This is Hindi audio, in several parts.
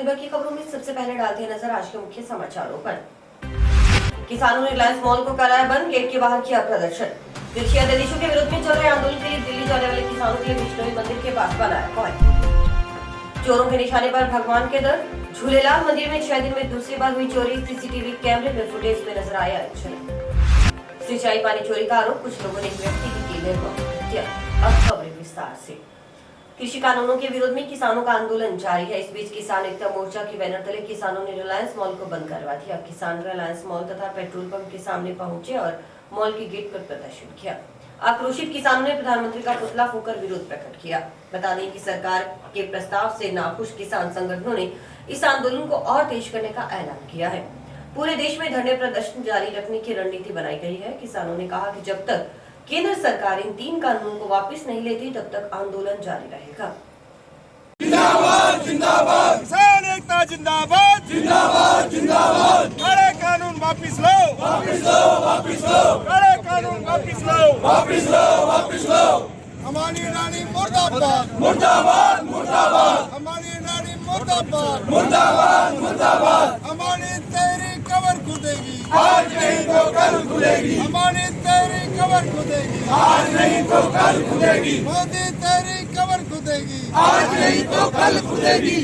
भर की खबरों में सबसे पहले डालते हैं नजर आज के मुख्य समाचारों पर। किसानों ने रिलायंस मॉल को कराया बंद, गेट के बाहर किया प्रदर्शन। कृषि अध्यादेशों के विरोध में चल रहे आंदोलन के लिए दिल्ली जाने वाले किसानों के लिए बिश्नोई मंदिर के पास बनाया पॉइंट। चोरों के निशाने पर भगवान के दर, झूलेलाल मंदिर में 6 दिन में दूसरी बार हुई चोरी, सीसीटीवी कैमरे में फुटेज में नजर आया एक्शन। सिंचाई पानी चोरी का आरोप, कुछ लोगों ने एक व्यक्ति की हत्या। अब खबरें विस्तार से। कृषि कानूनों के विरोध में किसानों का आंदोलन जारी है। इस बीच किसान एकता मोर्चा के बैनर तले किसानों ने रिलायंस मॉल को बंद करवा दिया। किसान रिलायंस मॉल तथा पेट्रोल पंप के सामने पहुंचे और मॉल के गेट पर प्रदर्शन किया। आक्रोशित किसानों ने प्रधानमंत्री का पुतला फूंकर विरोध प्रकट किया। बता दें कि सरकार के प्रस्ताव से नाखुश किसान संगठनों ने इस आंदोलन को और तेज करने का ऐलान किया है। पूरे देश में धरने प्रदर्शन जारी रखने की रणनीति बनाई गई है। किसानों ने कहा कि जब तक केंद्र सरकार इन 3 कानूनों को वापस नहीं लेती तब तक आंदोलन जारी रहेगा। जिंदाबाद जिंदाबाद किसान एकता जिंदाबाद जिंदाबाद जिंदाबाद। काले कानून वापस लो, वापस लो, वापस लो। काले कानून वापस लो, वापस लो, वापस लो। हमारी रानी मुर्दाबाद मुर्दाबाद मुर्दाबाद। हमारी रानी मुर्दाबाद मुर्दाबाद मुर्दाबाद। हमारी तेरी कब्र खुदेगी, आज नहीं तो कल खुलेगी। हमारी तेरी कब्र खुदेगी, आज नहीं तो कल खुलेगी। मोदी तेरी कब्र खुदेगी, आज नहीं तो कल खुदेगी।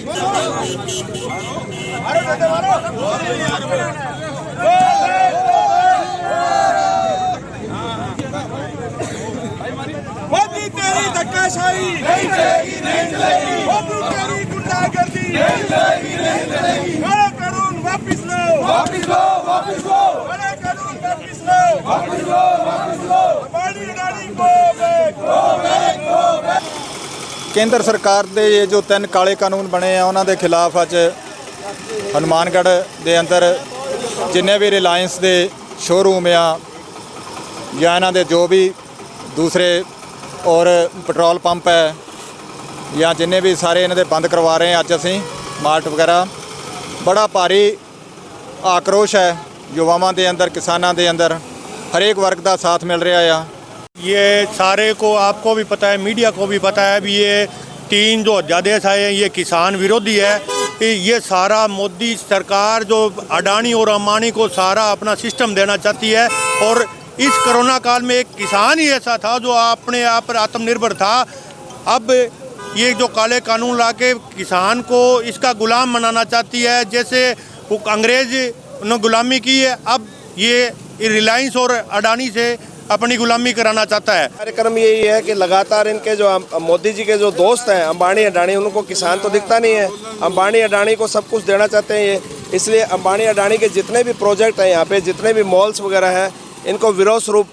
मोदी तेरी धक्काशाही नहीं चलेगी, नहीं चलेगी। मोदी तेरी गुंडागर्दी नहीं चलेगी, नहीं चलेगी। काला कानून वापस लो, वापस लो, वापस लो। काला कानून वापस लो, वापस लो, वापस लो। हमारी अडानी को बैक, को बैक, को बैक। केंद्र सरकार ਦੇ ਇਹ ਜੋ 3 ਕਾਲੇ ਕਾਨੂੰਨ ਬਣੇ ਆ ਉਹਨਾਂ ਦੇ ਖਿਲਾਫ ਅੱਜ ਹਨੂਮਾਨਗੜ੍ਹ ਦੇ ਅੰਦਰ ਜਿੰਨੇ ਵੀ ਰਿਲਾਇੰਸ ਦੇ ਸ਼ੋਰੂਮ ਆ ਜਾਂ ਇਹਨਾਂ ਦੇ ਜੋ ਵੀ ਦੂਸਰੇ ਔਰ ਪੈਟਰੋਲ ਪੰਪ ਹੈ ਜਾਂ ਜਿੰਨੇ ਵੀ ਸਾਰੇ ਇਹਨਾਂ ਦੇ ਬੰਦ ਕਰਵਾ ਰਹੇ ਆ। ਅੱਜ ਅਸੀਂ ਮਾਰਟ ਵਗੈਰਾ ਬੜਾ ਭਾਰੀ ਆਕਰੋਸ਼ ਹੈ युवाओं के अंदर, किसानों के अंदर, हर एक वर्ग का साथ मिल रहा है। ये सारे को आपको भी पता है, मीडिया को भी पता है भी ये 3 जो अध्यादेश आए हैं ये किसान विरोधी है। ये सारा मोदी सरकार जो अडानी और अंबानी को सारा अपना सिस्टम देना चाहती है। और इस कोरोना काल में एक किसान ही ऐसा था जो अपने आप पर आत्मनिर्भर था। अब ये जो काले कानून ला के किसान को इसका गुलाम बनाना चाहती है, जैसे वो अंग्रेज ने गुलामी की है, अब ये रिलायंस और अडानी से अपनी गुलामी कराना चाहता है। कार्यक्रम यही है कि लगातार इनके जो मोदी जी के जो दोस्त हैं अंबानी अडानी, उनको किसान तो दिखता नहीं है। अंबानी अडानी को सब कुछ देना चाहते हैं ये, इसलिए अंबानी अडानी के जितने भी प्रोजेक्ट हैं यहाँ पे, जितने भी मॉल्स वगैरह हैं, इनको विरोध स्वरूप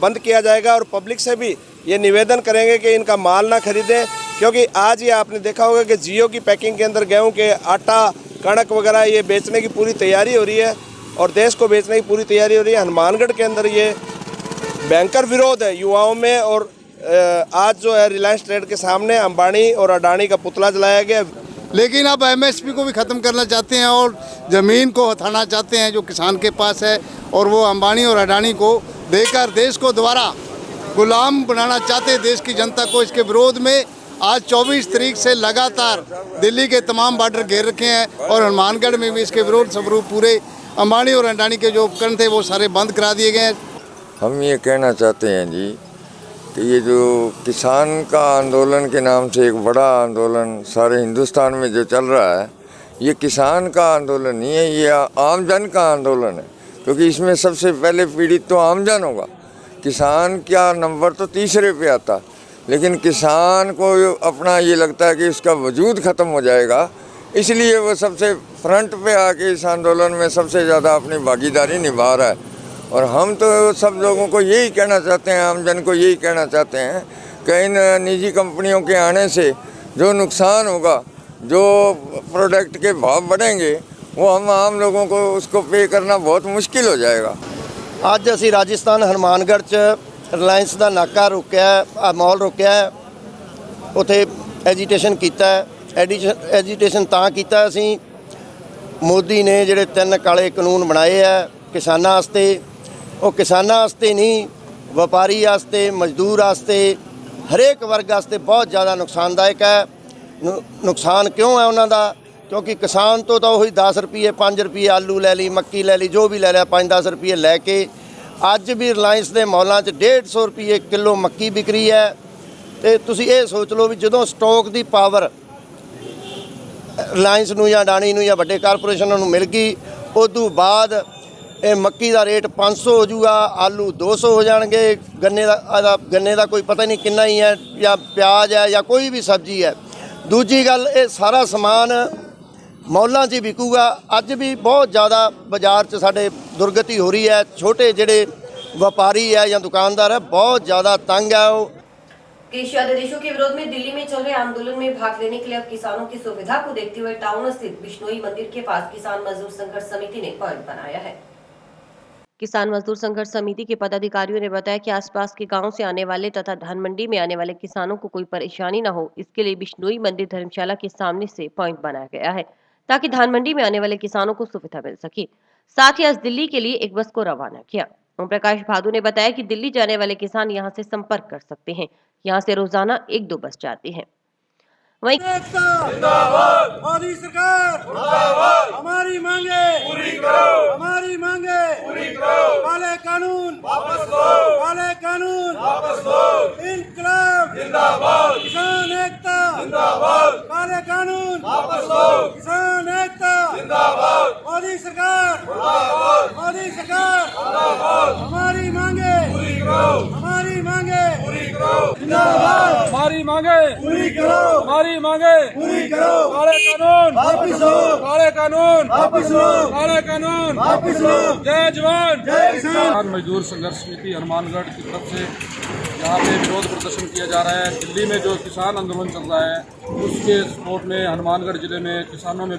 बंद किया जाएगा। और पब्लिक से भी ये निवेदन करेंगे कि इनका माल ना खरीदें, क्योंकि आज ये आपने देखा होगा कि जियो की पैकिंग के अंदर गेहूँ के आटा, कणक वगैरह ये बेचने की पूरी तैयारी हो रही है और देश को बेचने की पूरी तैयारी हो रही है। हनुमानगढ़ के अंदर ये भयंकर विरोध है युवाओं में। और आज जो है रिलायंस ट्रेड के सामने अंबानी और अडानी का पुतला जलाया गया। लेकिन अब एमएसपी को भी ख़त्म करना चाहते हैं और ज़मीन को हटाना चाहते हैं जो किसान के पास है, और वो अंबानी और अडानी को देकर देश को दोबारा गुलाम बनाना चाहते हैं, देश की जनता को। इसके विरोध में आज 24 तारीख से लगातार दिल्ली के तमाम बॉर्डर घेर रखे हैं और हनुमानगढ़ में भी इसके विरोध स्वरूप पूरे अंबानी और अडानी के जो उपकरण थे वो सारे बंद करा दिए गए हैं। हम ये कहना चाहते हैं जी कि ये जो किसान का आंदोलन के नाम से एक बड़ा आंदोलन सारे हिंदुस्तान में जो चल रहा है, ये किसान का आंदोलन नहीं है, ये आमजन का आंदोलन है। क्योंकि इसमें सबसे पहले पीड़ित तो आमजन होगा। किसान का नंबर तो तीसरे पे आता, लेकिन किसान को अपना ये लगता है कि उसका वजूद ख़त्म हो जाएगा, इसलिए वो सबसे फ्रंट पे आके इस आंदोलन में सबसे ज़्यादा अपनी भागीदारी निभा रहा है। और हम तो सब लोगों को यही कहना चाहते हैं, आमजन को यही कहना चाहते हैं कि इन निजी कंपनियों के आने से जो नुकसान होगा, जो प्रोडक्ट के भाव बढ़ेंगे, वो हम आम लोगों को उसको पे करना बहुत मुश्किल हो जाएगा। ਅੱਜ ਅਸੀਂ ਰਾਜਸਥਾਨ ਹਨੂਮਾਨਗੜ੍ਹ 'ਚ ਰਿਲਾਇੰਸ ਦਾ ਨਾਕਾ ਰੋਕਿਆ, ਮੌਲ ਰੋਕਿਆ, ਉੱਥੇ ਐਜੀਟੇਸ਼ਨ ਕੀਤਾ। ਐਜੀਟੇਸ਼ਨ ਤਾਂ ਕੀਤਾ ਅਸੀਂ, ਮੋਦੀ ਨੇ ਜਿਹੜੇ 3 ਕਾਲੇ ਕਾਨੂੰਨ ਬਣਾਏ ਆ ਕਿਸਾਨਾਂ ਵਾਸਤੇ, ਉਹ ਕਿਸਾਨਾਂ ਵਾਸਤੇ ਨਹੀਂ, ਵਪਾਰੀ ਵਾਸਤੇ, ਮਜ਼ਦੂਰ ਵਾਸਤੇ, ਹਰੇਕ ਵਰਗ ਵਾਸਤੇ ਬਹੁਤ ਜ਼ਿਆਦਾ ਨੁਕਸਾਨਦਾਇਕ ਹੈ। ਨੁਕਸਾਨ ਕਿਉਂ ਹੈ ਉਹਨਾਂ ਦਾ ਕਿਉਂਕਿ ਕਿਸਾਨ ਤੋਂ ਤਾਂ ਉਹੀ 10 ਰੁਪਏ 5 ਰੁਪਏ ਆਲੂ ਲੈ ਲਈ, ਮੱਕੀ ਲੈ ਲਈ, ਜੋ ਵੀ ਲੈ ਲਿਆ 5-10 ਰੁਪਏ ਲੈ ਕੇ ਅੱਜ ਵੀ ਰਿਲਾਇੰਸ ਦੇ ਮੌਲਾਂ 'ਚ 150 ਰੁਪਏ ਕਿਲੋ ਮੱਕੀ ਵਿਕ ਰਹੀ ਹੈ। ਤੇ ਤੁਸੀਂ ਇਹ ਸੋਚ ਲਓ ਵੀ ਜਦੋਂ ਸਟਾਕ ਦੀ ਪਾਵਰ ਰਿਲਾਇੰਸ ਨੂੰ ਜਾਂ ਅਡਾਣੀ ਨੂੰ ਜਾਂ ਵੱਡੇ ਕਾਰਪੋਰੇਸ਼ਨਾਂ ਨੂੰ ਮਿਲ ਗਈ, ਉਦੋਂ ਬਾਅਦ ਇਹ ਮੱਕੀ ਦਾ ਰੇਟ 500 ਹੋ ਜਾਊਗਾ, ਆਲੂ 200 ਹੋ ਜਾਣਗੇ, ਗੰਨੇ ਦਾ ਕੋਈ ਪਤਾ ਨਹੀਂ ਕਿੰਨਾ ਹੀ ਹੈ, ਜਾਂ ਪਿਆਜ਼ ਹੈ ਜਾਂ ਕੋਈ ਵੀ ਸਬਜ਼ੀ ਹੈ। ਦੂਜੀ ਗੱਲ, ਇਹ ਸਾਰਾ ਸਮਾਨ ਮੌਲਾਂ 'ਚ ਹੀ ਵਿਕੂਗਾ। ਅੱਜ ਵੀ ਬਹੁਤ ਜ਼ਿਆਦਾ ਬਾਜ਼ਾਰ 'ਚ ਸਾਡੇ ਦੁਰਗਤੀ ਹੋ ਰਹੀ ਹੈ। ਛੋਟੇ ਜਿਹੜੇ ਵਪਾਰੀ है या दुकानदार है बहुत ज़्यादा तंग है। वो कृषि अध्यादेशों के विरोध में दिल्ली में चल रहे आंदोलन में भाग लेने के लिए अब किसानों की सुविधा को देखते हुए टाउन स्थित बिश्नोई मंदिर के पास किसान मजदूर संघर्ष समिति ने पॉइंट बनाया है। किसान मजदूर संघर्ष समिति के पदाधिकारियों ने बताया कि आसपास के गांव से आने वाले तथा धान मंडी में आने वाले किसानों को कोई परेशानी न हो, इसके लिए बिश्नोई मंदिर धर्मशाला के सामने से पॉइंट बनाया गया है ताकि धान मंडी में आने वाले किसानों को सुविधा मिल सके। साथ ही आज दिल्ली के लिए एक बस को रवाना किया। ओम प्रकाश भादु ने बताया कि दिल्ली जाने वाले किसान यहां से संपर्क कर सकते हैं। यहां से रोजाना 1-2 बस जाती है। वहीं मोदी सरकार मुर्दाबाद, हमारी मांगे पूरी करो, हमारी मांगे पूरी करो, काले कानून वापस लो, काले कानून वापस लो, इनकलाब जिंदाबाद, किसान एकता जिंदाबाद, काले कानून वापस लो, किसान एकता जिंदाबाद, मोदी सरकार मुर्दाबाद, मोदी सरकार मुर्दाबाद, हमारी मांगे पूरी करो, हमारी मांगे पूरी करो, जिंदाबाद, हमारी मांगे पूरी करो, हमारी मांगे पूरी करो, काले कानून वापस लो, काले कानून वापस लो, काले कानून वापस लो, जय जवान जय किसान। मजदूर संघर्ष समिति हनुमानगढ़ की तरफ से यहाँ पे विरोध प्रदर्शन किया जा रहा है। दिल्ली में जो किसान आंदोलन चल रहा है उसके सपोर्ट में हनुमानगढ़ जिले में किसानों में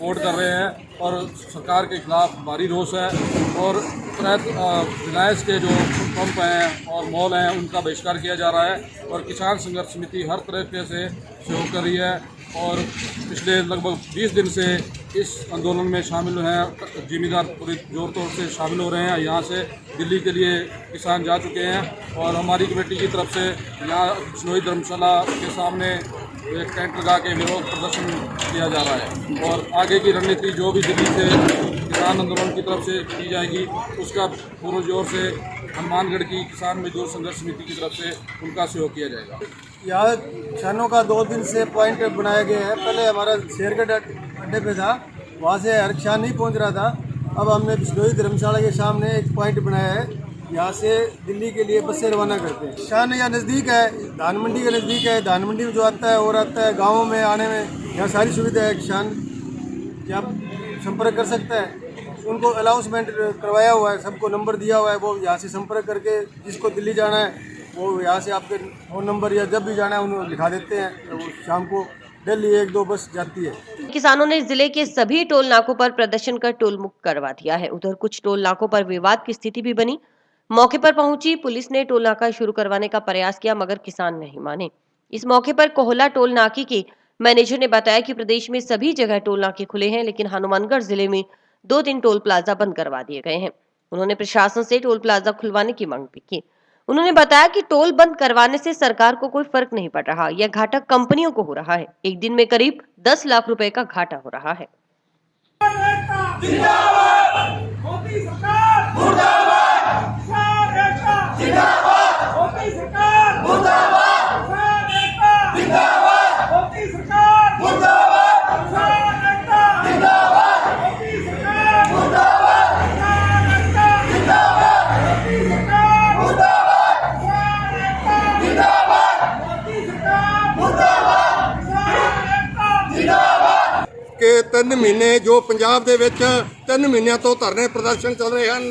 वोट कर रहे हैं और सरकार के खिलाफ भारी रोष है। और रिलायंस के जो पंप हैं और मॉल हैं उनका बहिष्कार किया जा रहा है और किसान संघर्ष समिति हर तरीके से सहयोग कर रही है और पिछले लगभग 20 दिन से इस आंदोलन में शामिल हैं। जिम्मेदार पूरी जोर तौर से शामिल हो रहे हैं। यहाँ से दिल्ली के लिए किसान जा चुके हैं और हमारी कमेटी की तरफ से यहाँ बिश्नोई धर्मशाला के सामने एक टेंट लगा के विरोध प्रदर्शन किया जा रहा है और आगे की रणनीति जो भी दिल्ली से किसान आंदोलन की तरफ से की जाएगी उसका पूरे जोर से हनुमानगढ़ की किसान मजदूर संघर्ष समिति की तरफ से उनका सहयोग किया जाएगा। यहाँ किसानों का 2 दिन से पॉइंट बनाया गया है। पहले हमारा शेरगढ़ अड्डे पे था, वहाँ से हर किसान नहीं पहुँच रहा था। अब हमने बिश्नोई धर्मशाला के सामने एक पॉइंट बनाया है। यहाँ से दिल्ली के लिए बसें रवाना करते हैं। किसान यहाँ नज़दीक है, धान मंडी के नज़दीक है। धान मंडी में जो आता है और आता है, गाँवों में आने में यहाँ सारी सुविधा है। किसान यहाँ संपर्क कर सकता है। उनको अनाउंसमेंट करवाया हुआ है, सबको नंबर दिया हुआ है। वो यहाँ से संपर्क करके जिसको दिल्ली जाना है वो यहाँ से आपके फ़ोन नंबर या जब भी जाना है उन्हें लिखा देते हैं। तो वो शाम को दिल्ली 1-2 बस जाती है। किसानों ने जिले के सभी टोल नाकों पर प्रदर्शन कर टोल मुक्त करवा दिया है। उधर कुछ टोल नाकों पर विवाद की स्थिति भी बनी। मौके पर पहुंची पुलिस ने टोल नाका शुरू करवाने का प्रयास किया मगर किसान नहीं माने। इस मौके पर कोहला टोल नाके के मैनेजर ने बताया कि प्रदेश में सभी जगह टोल नाके खुले हैं लेकिन हनुमानगढ़ जिले में 2 दिन टोल प्लाजा बंद करवा दिए गए हैं। उन्होंने प्रशासन से टोल प्लाजा खुलवाने की मांग भी की। उन्होंने बताया कि टोल बंद करवाने से सरकार को कोई फर्क नहीं पड़ रहा, यह घाटा कंपनियों को हो रहा है। एक दिन में करीब 10 लाख रुपए का घाटा हो रहा है। मोदी सरकार मुर्दाबाद, किसान एकता जिंदाबाद, मोदी सरकार मुर्दाबाद, किसान एकता जिंदाबाद, मोदी सरकार मुर्दाबाद, किसान एकता जिंदाबाद, मोदी सरकार मुर्दाबाद, किसान एकता जिंदाबाद, मोदी सरकार मुर्दाबाद, किसान एकता जिंदाबाद, मोदी सरकार मुर्दाबाद, किसान एकता जिंदाबाद। कि 3 महीने जो पंजाब दे विच 3 महीनों तो धरने प्रदर्शन चल रहे हैं।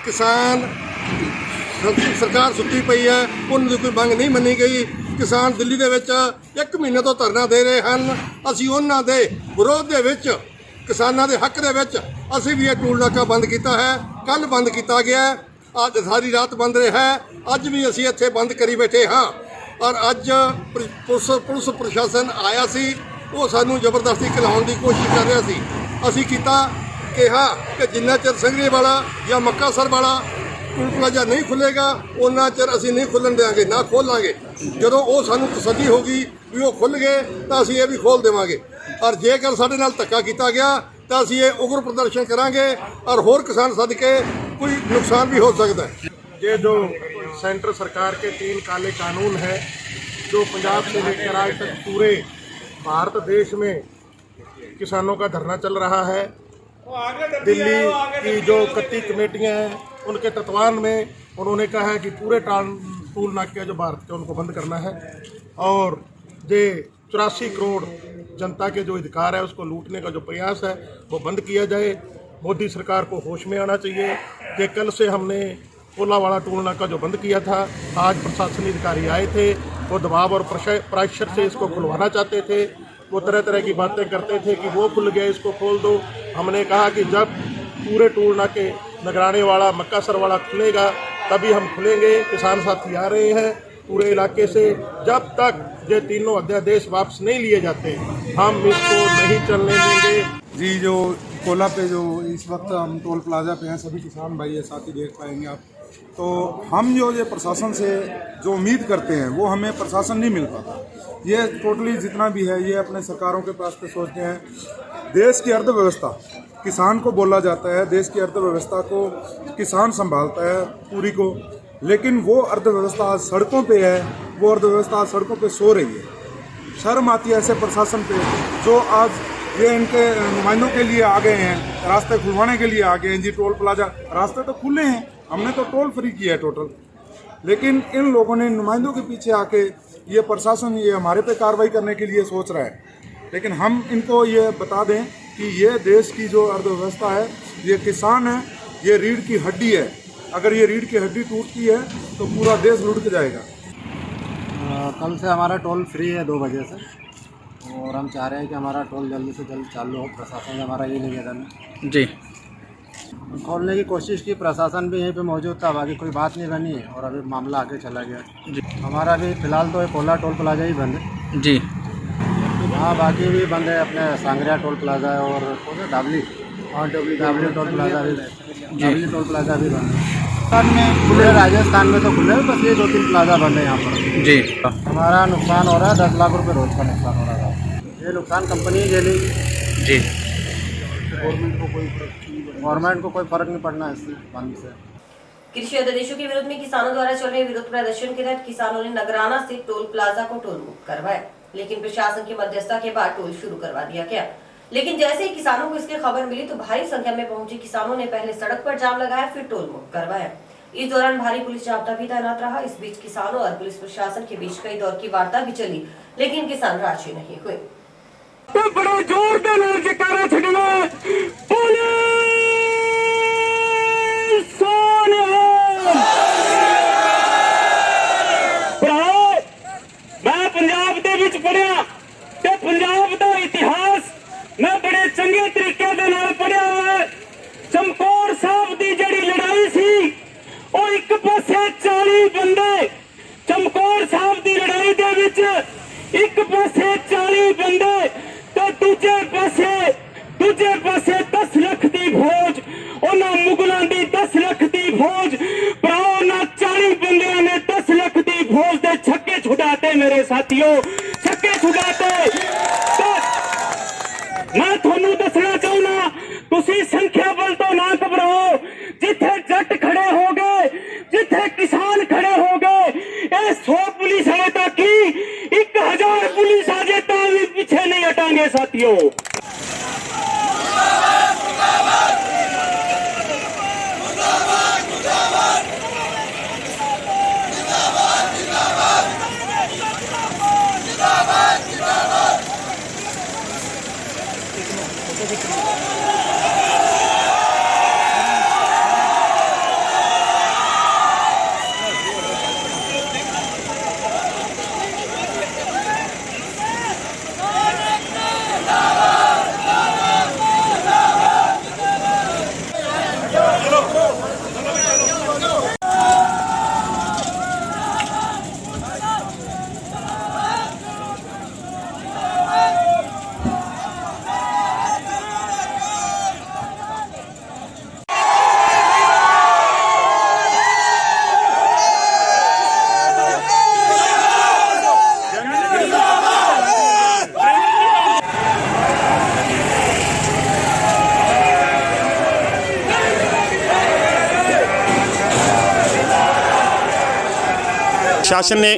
किसान सरकार सुत्ती पई है, उन्होंने कोई मंग नहीं मनी गई। किसान दिल्ली दे विच 1 महीने तो धरना दे रहे हैं। असीं उन्हां दे विरोध दे विच, किसानां दे हक दे विच असीं भी ये टोल नाका बंद किया है। कल बंद किया गया, अज सारी रात बंद रहा है। अज भी असीं इत्थे बंद करी बैठे हाँ और अज पुलिस प्रशासन आया सी, वो सानू जबरदस्ती खिलाउण की कोशिश कर रहा सी। असीं कीता कहा कि जिन्ना चिर संघरे वाला या मक्कासर वाला टोल प्लाजा नहीं खुलेगा उन्ना चिर असीं नहीं खुलन देंगे, ना खोलांगे। जदों वो सानू तसल्ली होगी भी वो खुल गए तो असीं ये भी खोल देवांगे। ਔਰ ਜੇਕਰ ਸਾਡੇ ਨਾਲ ਧੱਕਾ ਕੀਤਾ ਗਿਆ ਤਾਂ ਅਸੀਂ ਇਹ ਉਗਰ ਪ੍ਰਦਰਸ਼ਨ ਕਰਾਂਗੇ ਔਰ ਹੋਰ किसान सद के कोई नुकसान भी हो सकता है। ये जो सेंटर सरकार के 3 काले कानून है जो पंजाब से लेकर आज तक पूरे भारत देश में किसानों का धरना चल रहा है, दिल्ली की जो 31 कमेटियां हैं उनके तत्वान में उन्होंने कहा है कि पूरे टूल नाके जो भारत के उनको बंद करना है और ये 84 करोड़ जनता के जो अधिकार है उसको लूटने का जो प्रयास है वो बंद किया जाए। मोदी सरकार को होश में आना चाहिए कि कल से हमने कोलावाड़ा टोल नाका जो बंद किया था, आज प्रशासनिक अधिकारी आए थे, वो दबाव और प्रेशर से इसको खुलवाना चाहते थे, वो तरह तरह की बातें करते थे कि वो खुल गया इसको खोल दो। हमने कहा कि जब पूरे टोल नाके नगराने वाला मक्कासर वाला खुलेगा तभी हम खुलेंगे। किसान साथी आ रहे हैं पूरे इलाके से, जब तक ये तीनों अध्यादेश वापस नहीं लिए जाते हम इसको नहीं चलने देंगे। जी, जो कोला पे जो इस वक्त हम टोल प्लाजा पे हैं, सभी किसान भाई ये साथी देख पाएंगे आप, तो हम जो ये प्रशासन से जो उम्मीद करते हैं वो हमें प्रशासन नहीं मिल पाता। ये टोटली जितना भी है ये अपने सरकारों के पास पे सोचते हैं। देश की अर्थव्यवस्था किसान को बोला जाता है, देश की अर्थव्यवस्था को किसान संभालता है पूरी को, लेकिन वो अर्थव्यवस्था आज सड़कों पे है, वो अर्थव्यवस्था आज सड़कों पे सो रही है। शर्म आती है ऐसे प्रशासन पे जो आज ये इनके नुमाइंदों के लिए आ गए हैं, रास्ते खुलवाने के लिए आ गए हैं। जी, टोल प्लाजा रास्ते तो खुले हैं, हमने तो टोल फ्री किया है टोटल, लेकिन इन लोगों ने नुमाइंदों के पीछे आके ये प्रशासन ये हमारे पे कार्रवाई करने के लिए सोच रहा है। लेकिन हम इनको ये बता दें कि ये देश की जो अर्थव्यवस्था है, ये किसान है, ये रीढ़ की हड्डी है। अगर ये रीढ़ की हड्डी टूटती है तो पूरा देश लुढ़क जाएगा। कल से हमारा टोल फ्री है 2 बजे से, और हम चाह रहे हैं कि हमारा टोल जल्दी से जल्द चालू हो। प्रशासन से हमारा ये निवेदन है जी। खोलने की कोशिश की, प्रशासन भी यहीं पे मौजूद था, बाकी कोई बात नहीं बनी और अभी मामला आगे चला गया जी। हमारा भी फिलहाल तो कोला टोल प्लाजा ही बंद है जी। हाँ, बाकी भी बंद है, अपने सांगरिया टोल प्लाजा है और डाबली टोल प्लाजा भी, डाबली टोल प्लाजा भी बंद है। खुले राजस्थान में तो खुले, बस ये 2-3 प्लाजा बंद है यहाँ पर जी। हमारा नुकसान हो रहा है 10 लाख रुपए रोज का नुकसान हो रहा है। ये नुकसान कंपनी झेलेगी जी, गवर्नमेंट को कोई फर्क नहीं पड़ना इससे बंद से। कृषि अध्यादेशों के विरोध में किसानों द्वारा चल रहे विरोध प्रदर्शन के तहत किसानों ने नगराना से टोल प्लाजा को टोल मुक्त करवाया, लेकिन प्रशासन की मध्यस्थता के बाद टोल शुरू करवा दिया गया। लेकिन जैसे ही किसानों को इसकी खबर मिली तो भारी संख्या में पहुंचे किसानों ने पहले सड़क पर जाम लगाया, फिर टोल मुक्त करवाया। इस दौरान भारी पुलिस जाब्ता भी तैनात रहा। इस बीच किसानों और पुलिस प्रशासन के बीच कई दौर की वार्ता भी चली, लेकिन किसान राजी नहीं हुए। तो बड़ा जोरदार जयकारा छड़ना मैं पंजाब दे विच पढ़िया ते पंजाब दा इतिहास मैं बड़े चंगे तरीके दे नाल पढ़िया है। चमकौर साहब दी जड़ी लड़ाई सी ओ एक पासे 40 बंदे, चमकौर साहब दी लड़ाई दे विच एक पासे 40 बंदे तो दूजे पासे 10 लाख दी फौज, उन्हां मुगलों दी 10 लाख दी फौज, पर उन्हां 40 बंदियां ने 10 लाख दी फौज दे छक्के छुड़ाते। मेरे साथियों, छक्के छुड़ाते। मैं थानू दसना चाहना, तुसी संख्या बल तो ना घबराओ। जिथे जट खड़े हो गए, जिथे किसान खड़े हो गए, 100 पुलिस आए तक की 1000 पुलिस आ जाए तो भी पीछे नहीं हटाएंगे साथियों। जिंदाबाद। प्रशासन ने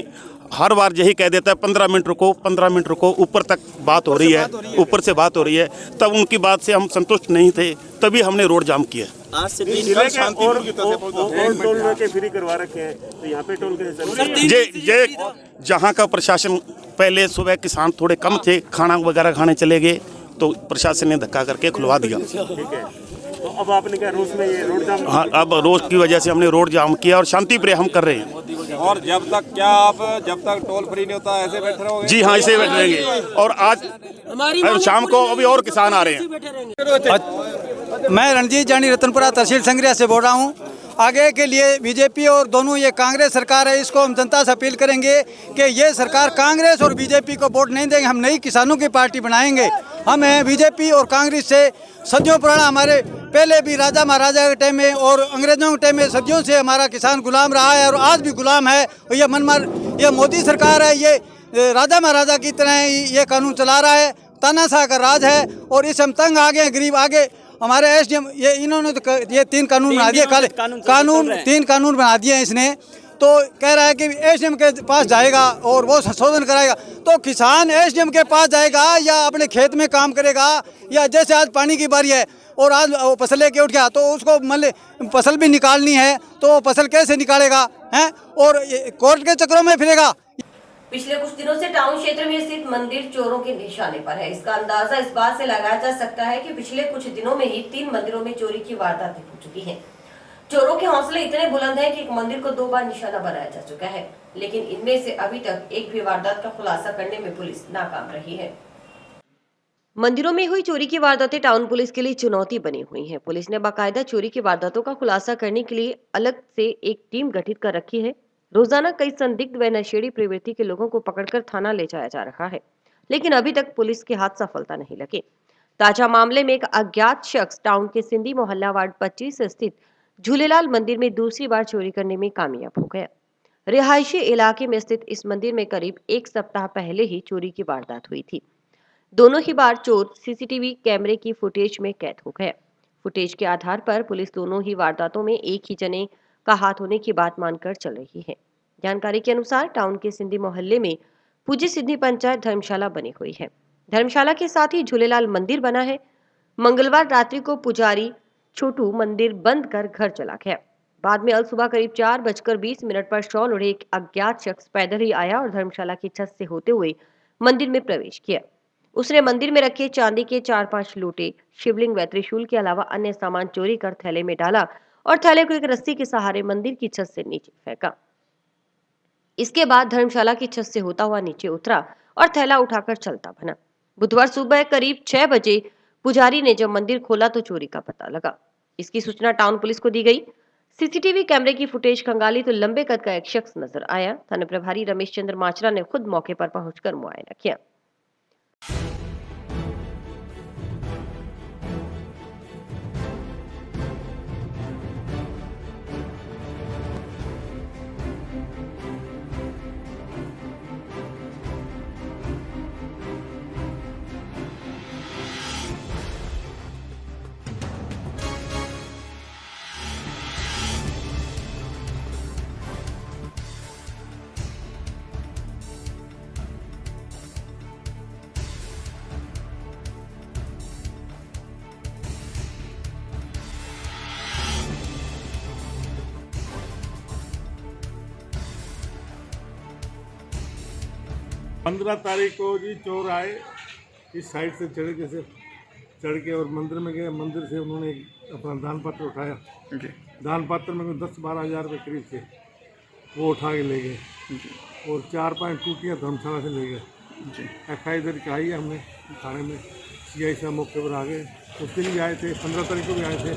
हर बार यही कह देता है 15 मिनट रुको, 15 मिनट रुको, ऊपर तक बात हो रही है, ऊपर से बात हो रही है। तब उनकी बात से हम संतुष्ट नहीं थे, तभी हमने रोड जाम किया। आज से फ्री करवा रखे हैं, तो यहाँ पे टोल के ये जहाँ का प्रशासन पहले सुबह किसान थोड़े कम थे, खाना वगैरह खाने चले गए, तो प्रशासन ने धक्का करके खुलवा दिया। ठीक है, तो अब आपने क्या रोज में ये रोड जाम? हाँ, अब रोज की वजह से हमने रोड जाम किया और शांति प्रिय हम कर रहे हैं। और जब तक टोल फ्री नहीं होता ऐसे बैठे रहोगे? जी हाँ, ऐसे बैठे रहेंगे। और आज शाम को अभी और किसान आ रहे हैं। मैं रणजीत जानी रतनपुरा तहसील संग्रिया से बोल रहा हूँ। आगे के लिए बीजेपी और दोनों ये कांग्रेस सरकार है, इसको हम जनता से अपील करेंगे कि ये सरकार कांग्रेस और बीजेपी को वोट नहीं देंगे। हम नई किसानों की पार्टी बनाएंगे। हम हैं बीजेपी और कांग्रेस से सदियों पुराना, हमारे पहले भी राजा महाराजा के टाइम में और अंग्रेजों के टाइम में सदियों से हमारा किसान गुलाम रहा है और आज भी गुलाम है। और ये मोदी सरकार है, ये राजा महाराजा की तरह ये कानून चला रहा है, तानाशाह का राज है। और इस हम तंग आ गए, गरीब आगे हमारे एसडीएम ये इन्होंने तो ये 3 कानून बना दिए, 3 कानून बना दिए इसने। तो कह रहा है कि एसडीएम के पास जाएगा और वो संशोधन कराएगा। तो किसान एसडीएम के पास जाएगा या अपने खेत में काम करेगा, या जैसे आज पानी की बारी है और आज फसल लेके उठ गया तो उसको मतलब फसल भी निकालनी है, तो फसल कैसे निकालेगा हैं? और कोर्ट के चक्रों में फिरेगा। पिछले कुछ दिनों से टाउन क्षेत्र में स्थित मंदिर चोरों के निशाने पर है। इसका अंदाजा इस बात से लगाया जा सकता है कि पिछले कुछ दिनों में ही 3 मंदिरों में चोरी की वारदातें हो चुकी हैं। चोरों के हौसले इतने बुलंद हैं कि एक मंदिर को 2 बार निशाना बनाया जा चुका है, लेकिन इनमें से अभी तक एक भी वारदात का खुलासा करने में पुलिस नाकाम रही है। मंदिरों में हुई चोरी की वारदातें टाउन पुलिस के लिए चुनौती बनी हुई हैं। पुलिस ने बाकायदा चोरी की वारदातों का खुलासा करने के लिए अलग से एक टीम गठित कर रखी है। रोजाना कई संदिग्ध व नशेड़ी प्रवृत्ति के लोगों को पकड़कर थाना ले जाया जा रहा है, लेकिन अभी तक पुलिस के हाथ सफलता नहीं लगी। ताजा मामले में एक अज्ञात शख्स टाउन के सिंधी मोहल्ला वार्ड 25 स्थित झूलेलाल मंदिर में दूसरी बार चोरी करने में कामयाब हो गया। रिहायशी इलाके में स्थित इस मंदिर में करीब 1 सप्ताह पहले ही चोरी की वारदात हुई थी। दोनों ही बार चोर सीसीटीवी कैमरे की फुटेज में कैद हो गया। फुटेज के आधार पर पुलिस दोनों ही वारदातों में एक ही जने का हाथ होने की बात मानकर चल रही है। जानकारी के अनुसार टाउन के सिंधी मोहल्ले में पूज्य सिंधी पंचायत धर्मशाला बनी हुई है। धर्मशाला के साथ ही झूलेलाल मंदिर बना है। मंगलवार रात्रि को पुजारी छोटू मंदिर बंद कर घर चला गया। बाद में अल सुबह करीब 4:20 पर शॉल ओढ़े एक अज्ञात शख्स पैदल ही आया और धर्मशाला की छत से होते हुए मंदिर में प्रवेश किया। उसने मंदिर में रखे चांदी के 4-5 लोटे, शिवलिंग व त्रिशूल के अलावा अन्य सामान चोरी कर थैले में डाला और थैले को एक रस्सी के सहारे मंदिर की छत से नीचे फेंका। इसके बाद धर्मशाला की छत से होता हुआ नीचे उतरा और थैला उठाकर चलता बना। बुधवार सुबह करीब 6 बजे पुजारी ने जब मंदिर खोला तो चोरी का पता लगा। इसकी सूचना टाउन पुलिस को दी गई। सीसीटीवी कैमरे की फुटेज खंगाली तो लंबे कद का एक शख्स नजर आया। थाना प्रभारी रमेश चंद्र माचरा ने खुद मौके पर पहुंचकर मुआयना किया। पंद्रह तारीख को जी चोर आए, इस साइड से चढ़ के और मंदिर में गए। मंदिर से उन्होंने अपना दान पत्र उठाया। दान पत्र में 10-12 हज़ार रुपये करीब थे, वो उठा के ले गए और 4-5 टूटियाँ धर्मशाला से ले गए। FI दर्ज कराई है हमने थाने में। CI साहब मौके पर आ गए। उस दिन भी आए थे, 15 तारीख को भी आए थे,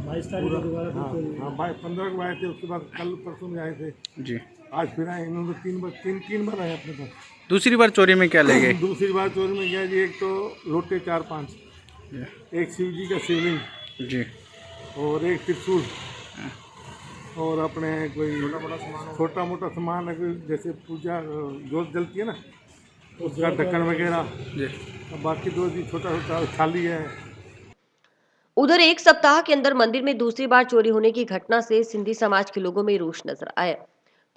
22 तारीख को दोबारा। हाँ 15 को आए थे, उसके बाद कल परसों में आए थे जी। आज फिर आए। इन्होंने 3 बार आए अपने पास। दूसरी बार चोरी में क्या ले गए? दूसरी बार चोरी में गया जी, एक तो लोटे 4-5, एक शिव जी का शिवलिंग जी, और एक त्रिशूल, और अपने कोई छोटा मोटा सामान है, जैसे पूजा जोत जलती है ना, उसका ढक्कन वगैरह। बाकी 2 जी छोटा छोटा थाली है। उधर 1 सप्ताह के अंदर मंदिर में दूसरी बार चोरी होने की घटना से सिंधी समाज के लोगों में रोष नजर आया।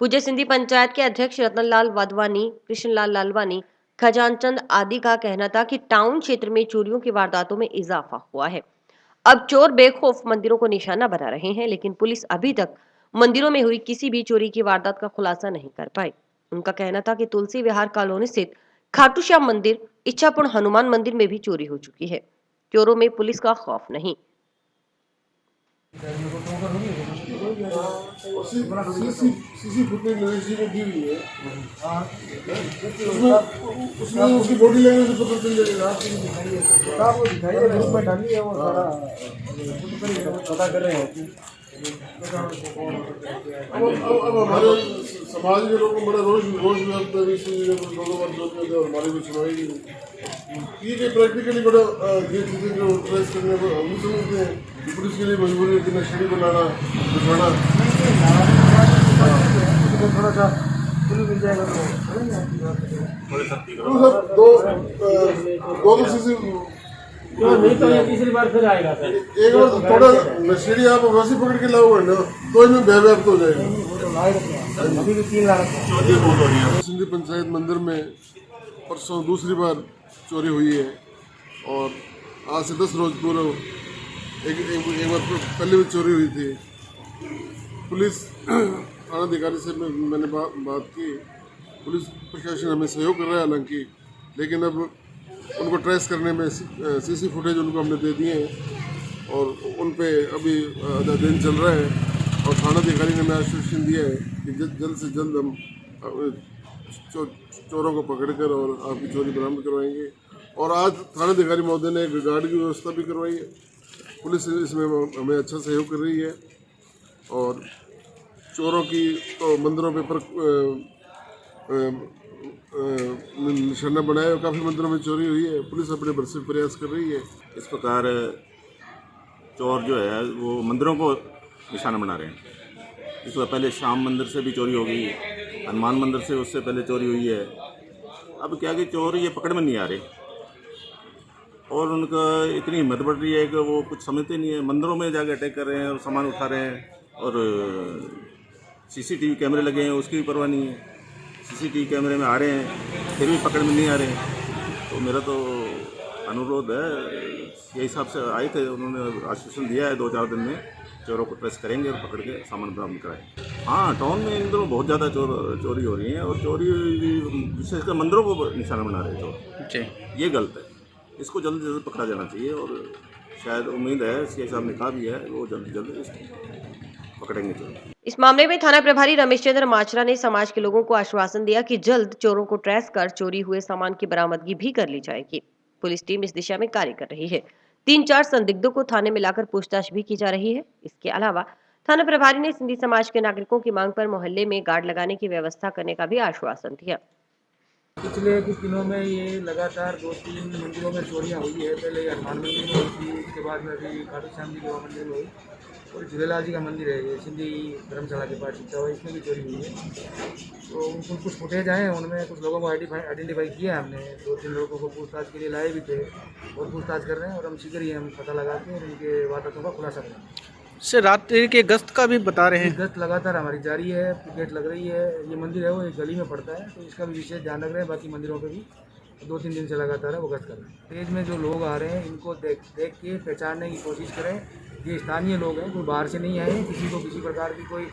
पूज्य सिंधी पंचायत के अध्यक्ष रतनलाल वाधवानी, कृष्णलाल लालवानी, खजानचंद आदि का कहना था कि टाउन क्षेत्र में चोरियों की वारदातों में इजाफा हुआ है। अब चोर बेखौफ मंदिरों को निशाना बना रहे हैं, लेकिन पुलिस अभी तक मंदिरों में हुई किसी भी चोरी की वारदात का खुलासा नहीं कर पाई। उनका कहना था कि तुलसी विहार कॉलोनी स्थित खाटू श्याम मंदिर, इच्छापुर हनुमान मंदिर में भी चोरी हो चुकी है। चोरों में पुलिस का खौफ नहीं। सीसी फुटेज को दी हुई है, उसमें उसकी बॉडी लैंग्वेज से पता चल जाएगा। आपको दिखाइए, उसमें डाली है वो सारा पता कर रहे हैं। अब हमारे समाज के लोगों को बड़ा रोज मिलता है, लोगों बार हमारे भी सुनाएगी। ये प्रैक्टिकली बड़ा ये चीज़ें जो ट्रेस करने पर हम समझते हैं कि पुलिस के लिए मजबूरी है कि नशेड़ी बनाना बिछाना थोड़ा सा मिल जाएगा दो सीसी नहीं तो ये तीसरी बार फिर आएगा सर। एक बार थोड़ा नशेड़ी आप वैसे पकड़ के लाओगे ना तो इसमें बेव्याप्त हो जाएगा। अभी भी 3 लाख सिंधी पंचायत मंदिर में परसों दूसरी बार चोरी हुई है और आज से 10 रोज पूर्व एक बार पहले भी चोरी हुई थी। पुलिस थाना अधिकारी से मैंने बात की, पुलिस प्रशासन हमें सहयोग कर रहा है हालांकि, लेकिन अब उनको ट्रेस करने में सीसी फुटेज उनको हमने दे दिए हैं और उन पे अभी आधा दिन चल रहा है और थाना अधिकारी ने हमें आश्वासन दिया है कि जल्द से जल्द हम चोरों को पकड़कर और आपकी चोरी बरामद करवाएंगे। और आज थाना अधिकारी महोदय ने एक गार्ड की व्यवस्था भी करवाई है। पुलिस इसमें हमें अच्छा सहयोग कर रही है और चोरों की तो मंदिरों पे निशाना बनाया और काफ़ी मंदिरों में चोरी हुई है। पुलिस अपने भरपूर प्रयास कर रही है। इस प्रकार चोर जो है वो मंदिरों को निशाना बना रहे हैं। इससे पहले श्याम मंदिर से भी चोरी हो गई, हनुमान मंदिर से उससे पहले चोरी हुई है। अब क्या कि चोर ये पकड़ में नहीं आ रहे और उनका इतनी हिम्मत बढ़ रही है कि वो कुछ समझते नहीं है। मंदिरों में जाकर अटैक कर रहे हैं और सामान उठा रहे हैं और सीसीटीवी कैमरे लगे हैं उसकी भी परवाह नहीं है। सीसीटीवी कैमरे में आ रहे हैं फिर भी पकड़ में नहीं आ रहे हैं। तो मेरा तो अनुरोध है, ये हिसाब से आए थे, उन्होंने आश्वासन दिया है 2-4 दिन में चोरों को ट्रेस करेंगे और पकड़ के सामान बरामद कराएंगे। हाँ, टाउन में इन दिनों बहुत ज़्यादा चोरी हो रही है और चोरी विशेषकर मंदिरों को निशाना बना रहे हैं चोर। ये गलत है, इसको जल्द से जल्द पकड़ा जाना चाहिए और शायद उम्मीद है सीआई साहब ने कहा भी है वो जल्द से जल्द पकड़ेंगे चोर। इस मामले में थाना प्रभारी रमेश चंद्र माचरा ने समाज के लोगों को आश्वासन दिया कि जल्द चोरों को ट्रेस कर चोरी हुए सामान की बरामदगी भी कर ली जाएगी। पुलिस टीम इस दिशा में कार्य कर रही है। 3-4 संदिग्धों को थाने में लाकर पूछताछ भी की जा रही है। इसके अलावा थाना प्रभारी ने सिंधी समाज के नागरिकों की मांग पर मोहल्ले में गार्ड लगाने की व्यवस्था करने का भी आश्वासन दिया। पिछले कुछ दिनों में ये लगातार 2-3 मंदिरों में चोरियां हुई है। पहले हनुमान मंदिर में हुई थी, उसके बाद में अभी खाटू श्याम जी के मंदिर में हुई और झूलेलाल जी का मंदिर है ये सिंधी धर्मशाला के पास शिक्षा हुआ, इसमें भी चोरी हुई है। तो उनको कुछ फुटेज आए हैं, उनमें कुछ लोगों को आइडेंटिफाई किया हमने। 2-3 लोगों को पूछताछ के लिए लाए भी थे और पूछताछ कर रहे हैं और हम शीघ्र ही हम पता लगा के और उनके वारदातों का खुलासा करेंगे। से रात्रि के गश्त का भी बता रहे हैं। गश्त लगातार हमारी जारी है, पिकेट लग रही है। ये मंदिर है वो एक गली में पड़ता है तो इसका भी विशेष ध्यान रख रहे हैं। बाकी मंदिरों पे भी 2-3 दिन से लगातार है वो गश्त कर रहे हैं। तेज में जो लोग आ रहे हैं इनको देख के पहचानने की कोशिश करें। ये स्थानीय लोग हैं, कोई बाहर से नहीं आए हैं। किसी को किसी प्रकार की कोई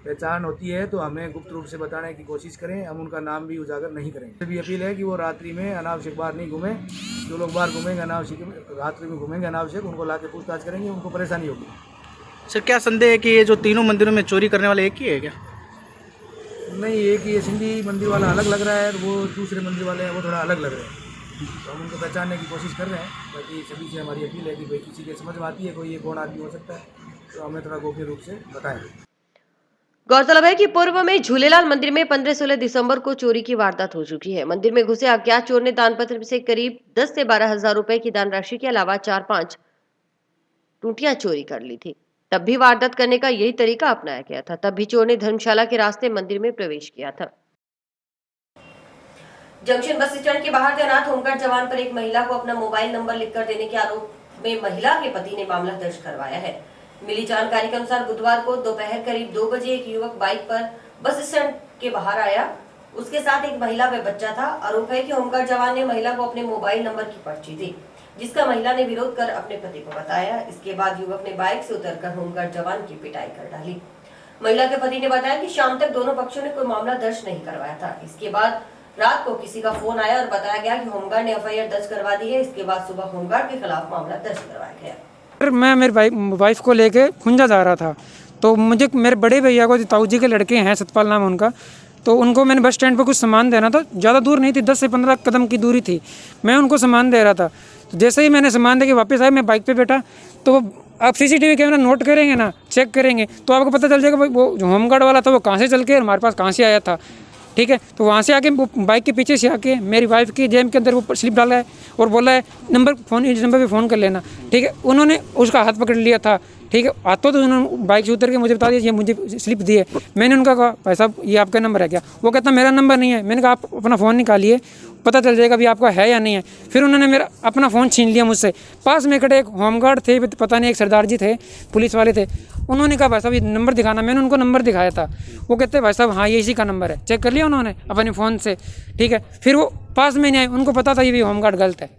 पहचान होती है तो हमें गुप्त रूप से बताने की कोशिश करें, हम उनका नाम भी उजागर नहीं करेंगे। भी अपील है कि वो रात्रि में अनावश्यक बाहर नहीं घूमें। जो लोग बाहर घूमेंगे अनावश्यक, रात्रि में घूमेंगे अनावश्यक, उनको ला के पूछताछ करेंगे, उनको परेशानी होगी। सर क्या संदेह है कि ये जो तीनों मंदिरों में चोरी करने वाले एक ही है क्या? नहीं, एक ही सिंधी मंदिर वाला अलग लग रहा है और वो दूसरे मंदिर वाले हैं वो थोड़ा अलग लग रहे हैं। तो हम उनको पहचानने की कोशिश कर रहे हैं। बाकी सभी से हमारी अपील है कि भाई किसी के समझ में आती है कोई ये कौन आदमी हो सकता है तो हमें थोड़ा गोपनीय रूप से बताएं। गौरतलब है कि पूर्व में झूलेलाल मंदिर में 15-16 दिसंबर को चोरी की वारदात हो चुकी है। मंदिर में घुसे अज्ञात चोर ने दानपत्र से करीब 10 से 12 हजार रुपए की दान राशि के अलावा 4-5 टूटियां चोरी कर ली थी। तब भी वारदात करने का यही तरीका अपनाया गया था। तब भी चोर ने धर्मशाला के रास्ते मंदिर में प्रवेश किया था। जंक्शन बस स्टैंड के बाहर तैनात होमगार्ड जवान पर एक महिला को अपना मोबाइल नंबर लिखकर देने के आरोप में महिला के पति ने मामला दर्ज करवाया है। मिली जानकारी के अनुसार बुधवार को दोपहर करीब 2 बजे एक युवक बाइक पर बस स्टैंड के बाहर आया। उसके साथ एक महिला व बच्चा था। आरोप है कि होमगार्ड जवान ने महिला को अपने मोबाइल नंबर की पर्ची दी, जिसका महिला ने विरोध कर अपने पति को बताया। इसके बाद युवक ने बाइक से उतरकर होमगार्ड जवान की पिटाई कर डाली। महिला के पति ने बताया कि शाम तक दोनों पक्षों ने कोई मामला दर्ज नहीं करवाया था। इसके बाद रात को किसी का फोन आया और बताया गया कि होमगार्ड ने एफआईआर दर्ज करवा दी है। इसके बाद सुबह होमगार्ड के खिलाफ मामला दर्ज करवाया गया। मैं मेरी वाइफ को लेके खुंजा जा रहा था, तो मुझे मेरे बड़े भैया को, ताऊ जी के लड़के हैं, सतपाल नाम उनका, तो उनको मैंने बस स्टैंड पर कुछ सामान देना था। ज़्यादा दूर नहीं थी, 10 से 15 कदम की दूरी थी। मैं उनको सामान दे रहा था। तो जैसे ही मैंने सामान दे के वापस आया, मैं बाइक पे बैठा, तो आप सीसीटीवी कैमरा नोट करेंगे ना, चेक करेंगे, तो आपको पता चल जाएगा वो जो होमगार्ड वाला था वो कहाँ से चल के हमारे पास कहाँ से आया था। ठीक है, तो वहाँ से आके वो बाइक के पीछे से आके मेरी वाइफ की जेब के अंदर वो स्लिप डाला है और बोला है इस नंबर पे फ़ोन कर लेना। ठीक है, उन्होंने उसका हाथ पकड़ लिया था। ठीक है, आते तो उन्होंने बाइक से उतर के मुझे बता दिया ये मुझे स्लिप दी है। मैंने उनका कहा भाई साहब ये आपका नंबर है क्या? वो कहता मेरा नंबर नहीं है। मैंने कहा आप अपना फ़ोन निकालिए, पता चल जाएगा भी आपका है या नहीं है। फिर उन्होंने मेरा अपना फ़ोन छीन लिया मुझसे। पास में खड़े एक होमगार्ड थे, पता नहीं एक सरदार जी थे, पुलिस वाले थे। उन्होंने कहा भाई साहब ये नंबर दिखाना। मैंने उनको नंबर दिखाया था। वो कहते भाई साहब हाँ ये इसी का नंबर है। चेक कर लिया उन्होंने अपने फ़ोन से। ठीक है, फिर वो पास में नहीं आए। उनको पता था ये भी होमगार्ड गलत है,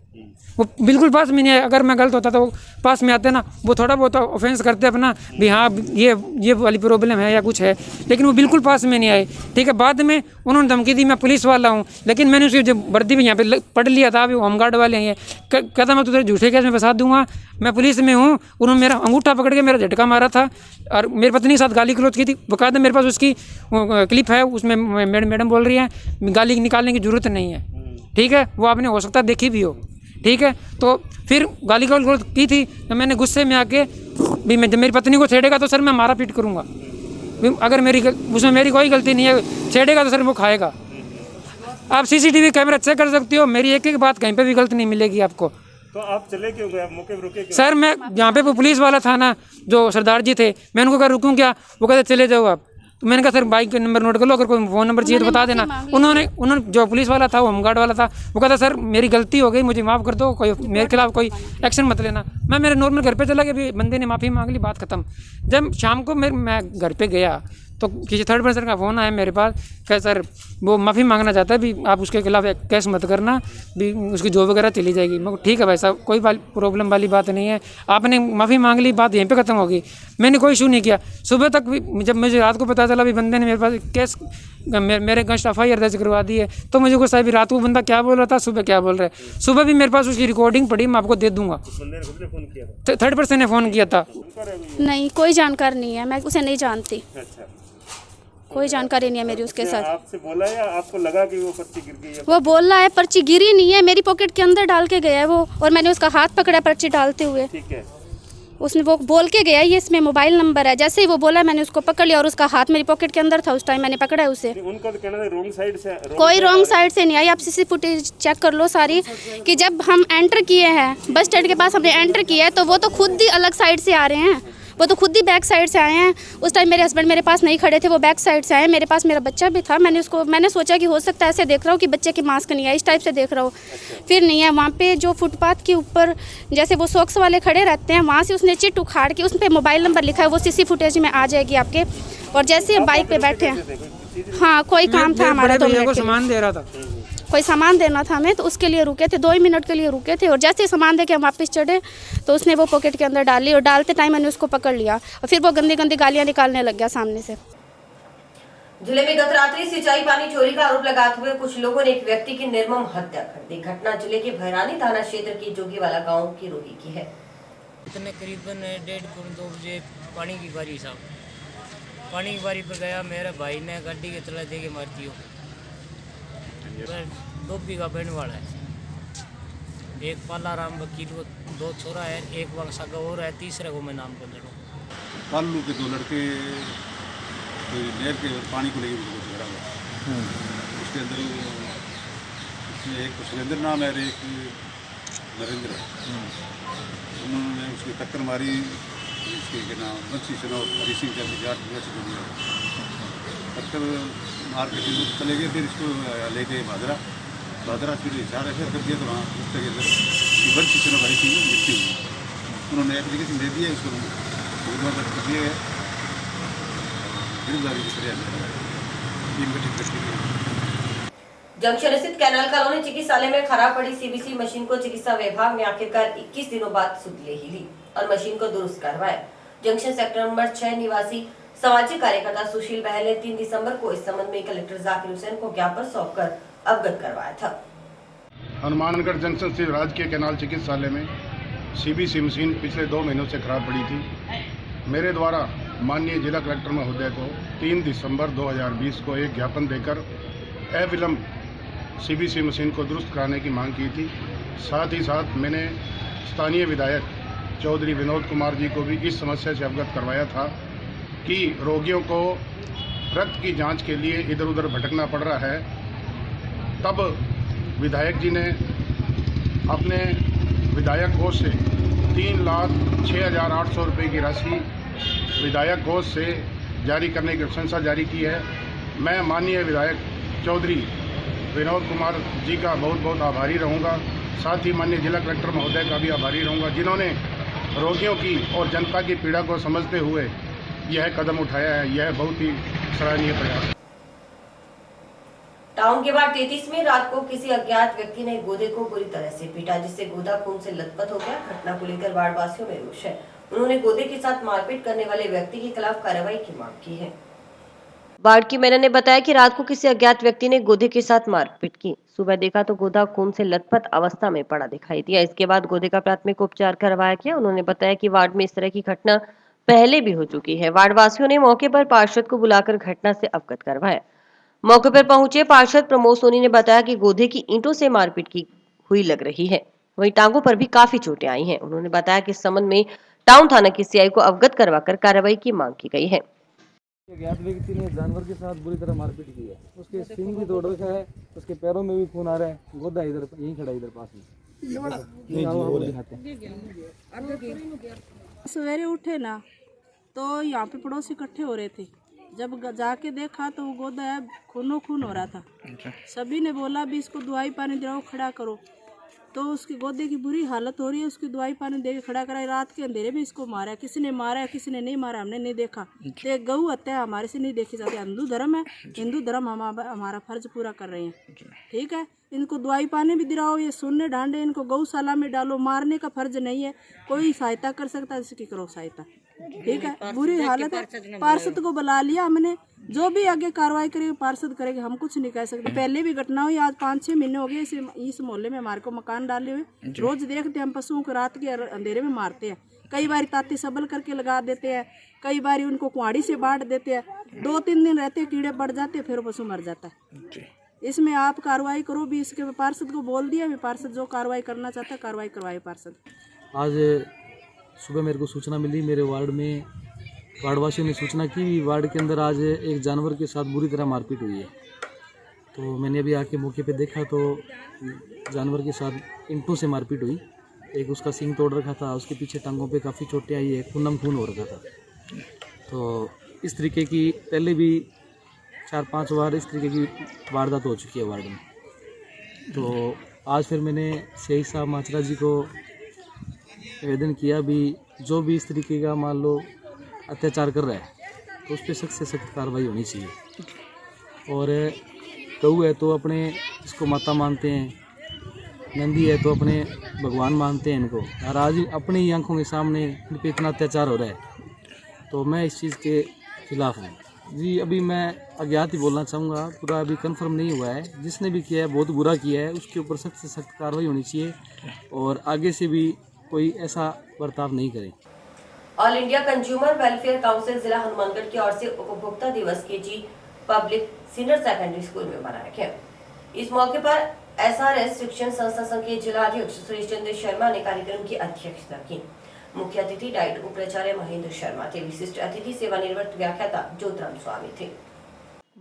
वो बिल्कुल पास में नहीं आए। अगर मैं गलत होता तो वो पास में आते ना, वो थोड़ा बहुत ऑफेंस करते अपना भी हाँ ये वाली प्रॉब्लम है या कुछ है, लेकिन वो बिल्कुल पास में नहीं आए। ठीक है, बाद में उन्होंने धमकी दी मैं पुलिस वाला हूँ, लेकिन मैंने उसकी जब वर्दी भी यहाँ पे पढ़ लिया था, अभी होमगार्ड वाले हैं। कहता मैं तुझे झूठे केस में फंसा दूंगा, मैं पुलिस में हूँ। उन्होंने मेरा अंगूठा पकड़ के मेरा झटका मारा था और मेरी पत्नी के साथ गाली गलौज की थी। बकायदा मेरे पास उसकी क्लिप है, उसमें मैडम बोल रही है जब निकालने की जरूरत नहीं है। ठीक है, वो आपने हो सकता है देखी भी हो। ठीक है, तो फिर गाली गलौज की थी, तो मैंने गुस्से में आके भी मैं जब मेरी पत्नी को छेड़ेगा तो सर मैं मारा पीट करूँगा। अगर उसमें मेरी कोई गलती नहीं है, छेड़ेगा तो सर वो खाएगा। आप सीसीटीवी कैमरा चेक कर सकते हो, मेरी एक एक बात कहीं पे भी गलत नहीं मिलेगी आपको। तो आप चले क्यों गए, आप मौके पर रुके क्यों? सर मैं यहाँ पे पुलिस वाला था ना, जो सरदार जी थे, मैं उनको कहा रुकूँ क्या? वो कहते चले जाओ आप। तो मैंने कहा सर बाइक का नंबर नोट कर लो, अगर कोई फ़ोन नंबर चाहिए तो बता देना। उन्होंने जो पुलिस वाला था, वो होमगार्ड वाला था, वो कहता सर मेरी गलती हो गई, मुझे माफ़ कर दो, कोई मेरे खिलाफ कोई एक्शन मत लेना। मैं मेरे नॉर्मल घर पे चला गया, भी बंदे ने माफ़ी मांग ली, बात खत्म। जब शाम को मैं घर पे गया तो किसी थर्ड पर्सन का फ़ोन आया मेरे पास, कह सर वो माफ़ी मांगना चाहता है, भी आप उसके खिलाफ केस मत करना, भी उसकी जॉब वगैरह चली जाएगी। मैं ठीक है भाई साहब, कोई प्रॉब्लम वाली बात नहीं है, आपने माफ़ी मांग ली, बात यहीं पे ख़त्म होगी। मैंने कोई इशू नहीं किया। सुबह तक भी जब मुझे रात को पता चला भी बंदे ने मेरे पास केस मेरे अगेंस्ट एफआईआर दर्ज करवा दी है, तो मुझे गुस्सा भी रात को बंदा क्या बोल रहा था, सुबह क्या बोल रहा है। सुबह भी मेरे पास उसकी रिकॉर्डिंग पड़ी, मैं आपको दे दूंगा। थर्ड पर्सन ने फ़ोन किया था। नहीं, कोई जानकारी नहीं है, मैं उसे नहीं जानती। कोई जानकारी नहीं है मेरी उसके साथ। आपसे बोला या आपको लगा कि वो पर्ची गिर गई है? वो बोल रहा है पर्ची गिरी नहीं है, मेरी पॉकेट के अंदर डाल के गया है वो, और मैंने उसका हाथ पकड़ा पर्ची डालते हुए। ठीक है, उसने वो बोल के गया ये इसमें मोबाइल नंबर है। जैसे ही वो बोला मैंने उसको पकड़ लिया और उसका हाथ मेरी पॉकेट के अंदर था, उस टाइम मैंने पकड़ा है उसे। उनका तो कहना है रॉन्ग साइड से, कोई रॉन्ग साइड से नहीं आई। आप सीसी फुटेज चेक कर लो सारी, कि जब हम एंटर किए हैं बस स्टैंड के पास, हमने एंटर किया है, तो वो तो खुद ही अलग साइड से आ रहे हैं, वो तो खुद ही बैक साइड से आए हैं। उस टाइम मेरे हस्बैंड मेरे पास नहीं खड़े थे, वो बैक साइड से आए। मेरे पास मेरा बच्चा भी था, मैंने सोचा कि हो सकता है ऐसे देख रहा हूँ कि बच्चे की मास्क नहीं है, इस टाइप से देख रहा हूँ। फिर नहीं है, वहाँ पे जो फुटपाथ के ऊपर जैसे वो सॉक्स वाले खड़े रहते हैं, वहाँ से उसने चिट उखाड़ के उस पर मोबाइल नंबर लिखा है, वो सीसी फुटेज में आ जाएगी आपके। और जैसे हम बाइक पे बैठे हैं, हाँ कोई काम था हमारा, 2 मिनट सामान दे रहा था, कोई सामान देना था हमें, तो उसके लिए रुके थे, 2 ही मिनट के लिए रुके थे। और जैसे ही सामान दे के हम वापस चढ़े तो उसने वो पॉकेट के अंदर डाली, और डालते टाइम मैंने उसको पकड़ लिया, और फिर वो गंदी गंदी गालियाँ निकालने लग गया सामने से। जिले में गत रात्रि सिंचाई पानी चोरी का आरोप लगाते हुए कुछ लोगों ने एक व्यक्ति की निर्मम हत्या कर दी। घटना जिले के भैरानी थाना क्षेत्र की जोगीवाला गाँव की रोही की है। इतने करीबन 1:30-2 बजे पानी की बारी पर गया, मेरे भाई ने गाड़ी के तले दे के मार दियो। टोपी का बहन वाला है, एक पाला राम वकील, वो 2 छोरा है, एक वंशा का और है, तीसरे को मैं नाम बोल रहा हूँ। कालू के 2 लड़के नहर के पानी को लेकर झगड़ा हुआ, उसके अंदर एक तो सुरेंद्र नाम है, एक नरेंद्र है। उन्होंने उसकी टक्कर मारी, उसके के नाम बंसी सुनो हरी सिंह टक्कर मार के चले गए। फिर इसको लेके भादरा फिर इशारा रेफर कर दिया, तो वहाँ उसके अंदर बंसी सुनो हरी सिंह मृत्यु हुई। उन्होंने एप्लीकेशन दे दिया, इसको गिरफ्तारी की प्रक्रिया। टीम गठित करके गए। जंक्शन स्थित कैनाल कॉलोनी चिकित्सालय में खराब पड़ी सीबीसी मशीन को चिकित्सा विभाग ने आखिरकार 21 दिनों बाद सुध ले ही ली और मशीन को दुरुस्त करवाया। जंक्शन सेक्टर नंबर 6 निवासी सामाजिक कार्यकर्ता सुशील बहल ने 3 दिसंबर को इस संबंध में कलेक्टर जाकिर हुसैन को ज्ञापन सौंपकर अवगत करवाया था। हनुमानगढ़ जंक्शन स्थित राजकीय कैनाल चिकित्सालय में सीबीसी मशीन पिछले 2 महीनों से खराब पड़ी थी। मेरे द्वारा माननीय जिला कलेक्टर महोदय को 3 दिसंबर 2020 को एक ज्ञापन देकर अविलंब सीबीसी मशीन को दुरुस्त कराने की मांग की थी। साथ ही साथ मैंने स्थानीय विधायक चौधरी विनोद कुमार जी को भी इस समस्या से अवगत करवाया था कि रोगियों को रक्त की जांच के लिए इधर उधर भटकना पड़ रहा है। तब विधायक जी ने अपने विधायक कोष से 3,06,800 रुपये की राशि विधायक कोष से जारी करने की अनुशंसा जारी की है। मैं माननीय विधायक चौधरी विनोद कुमार जी का बहुत बहुत आभारी रहूँगा। साथ ही माननीय जिला कलेक्टर महोदय का भी आभारी रहूँगा, जिन्होंने रोगियों की और जनता की पीड़ा को समझते हुए यह कदम उठाया है। यह बहुत ही सराहनीय प्रयास है। टाउन के वार्ड 33 में रात को किसी अज्ञात व्यक्ति ने गोदे को बुरी तरह से पीटा, जिससे गोदा खून से लथपथ हो गया। घटना को लेकर वार्ड वासियों में रोष है। उन्होंने गोदे के साथ मारपीट करने वाले व्यक्ति के खिलाफ कार्रवाई की मांग की है। वार्ड की महिला ने बताया कि रात को किसी अज्ञात व्यक्ति ने गोदे के साथ मारपीट की। सुबह देखा तो गोदा खून से लथपथ अवस्था में पड़ा दिखाई दिया। इसके बाद गोदे का प्राथमिक उपचार करवाया गया। उन्होंने बताया कि वार्ड में इस तरह की घटना पहले भी हो चुकी है। वार्ड वासियों ने मौके पर पार्षद को बुलाकर घटना से अवगत करवाया। मौके पर पहुंचे पार्षद प्रमोद सोनी ने बताया कि गोदे की ईंटों से मारपीट की हुई लग रही है, वहीं टांगों पर भी काफी चोटें आई हैं। उन्होंने बताया कि इस संबंध में टाउन थाना की सीआई को अवगत करवाकर कार्रवाई की मांग की गई है। अज्ञात व्यक्ति ने जानवर के साथ बुरी तरह मारपीट की है। उसके सींग भी तोड़ रखा है, उसके पैरों में भी खून आ रहा है। गोदा इधर यहीं खड़ा है, इधर पास में। सवेरे उठे ना तो यहाँ पे पड़ोसी इकट्ठे हो रहे थे। जब जाके देखा तो वो गोदा खूनो खून हो रहा था। सभी ने बोला भी इसको दवाई पानी दिलाओ, खड़ा करो। तो उसके गोदे की बुरी हालत हो रही है, उसकी दवाई पानी दे के खड़ा कराई। रात के अंधेरे में इसको मारा, किसी ने मारा है किसी ने नहीं मारा, हमने नहीं देखा। तो गऊ हत्या हमारे से नहीं देखी जाती। हिंदू धर्म है, हिंदू धर्म हमारा फर्ज पूरा कर रहे हैं। ठीक है, इनको दवाई पानी भी दिलाओ, ये सुनने ढांडे, इनको गौशाला में डालो। मारने का फर्ज नहीं है, कोई सहायता कर सकता है इसकी करो सहायता। ठीक है, बुरी हालत है। पार्षद को बुला लिया हमने, जो भी आगे कार्रवाई करेगी पार्षद करेगी, हम कुछ नहीं कह सकते। पहले भी घटना हुई, आज 5-6 महीने हो गए इस मोहल्ले में हमारे को मकान डाले हुए। रोज देखते हम पशुओं को रात के अंधेरे में मारते हैं। कई बार ताती सबल करके लगा देते हैं, कई बार उनको कुआड़ी से बांट देते हैं। 2-3 दिन रहते कीड़े बढ़ जाते, फिर पशु मर जाता है। इसमें आप कार्रवाई करो भी। इसके पार्षद को बोल दिया, पार्षद जो कार्रवाई करना चाहता है कार्रवाई करवाए पार्षद। आज सुबह मेरे को सूचना मिली, मेरे वार्ड में वार्डवासियों ने सूचना की वार्ड के अंदर आज एक जानवर के साथ बुरी तरह मारपीट हुई है। तो मैंने अभी आके मौके पे देखा तो जानवर के साथ ईंटों से मारपीट हुई। एक उसका सींग तोड़ रखा था, उसके पीछे टांगों पे काफ़ी चोटें आई है, खूनम खून हो रखा था। तो इस तरीके की पहले भी 4-5 बार इस तरीके की वारदात हो चुकी है वार्ड में। तो आज फिर मैंने सीआई साहब माचरा जी को निवेदन किया भी, जो भी इस तरीके का मान लो अत्याचार कर रहा है तो उस पर सख्त से सख्त कार्रवाई होनी चाहिए। और गऊ है तो अपने इसको माता मानते हैं, नंदी है तो अपने भगवान मानते हैं इनको, और आज अपनी ही आंखों के सामने इन पर इतना अत्याचार हो रहा है। तो मैं इस चीज़ के खिलाफ हूँ जी। अभी मैं अज्ञात ही बोलना चाहूँगा, पूरा अभी कंफर्म नहीं हुआ है। जिसने भी किया है बहुत बुरा किया है, उसके ऊपर सख्त से सख्त कार्रवाई होनी चाहिए और आगे से भी कोई ऐसा बर्ताव नहीं करे। All India consumer welfare council जिला हनुमानगढ़ की ओर से उपभोक्ता दिवस KG public senior secondary school में मनाया गया। इस मौके पर एसआरएस शिक्षण संस्था संघ के जिला अध्यक्ष सुरेश चंद्र शर्मा ने कार्यक्रम की अध्यक्षता की। मुख्य अतिथि डाइट उपाचार्य महेंद्र शर्मा थे। विशिष्ट अतिथि सेवानिवृत्त व्याख्याता ज्योतिराम स्वामी थे।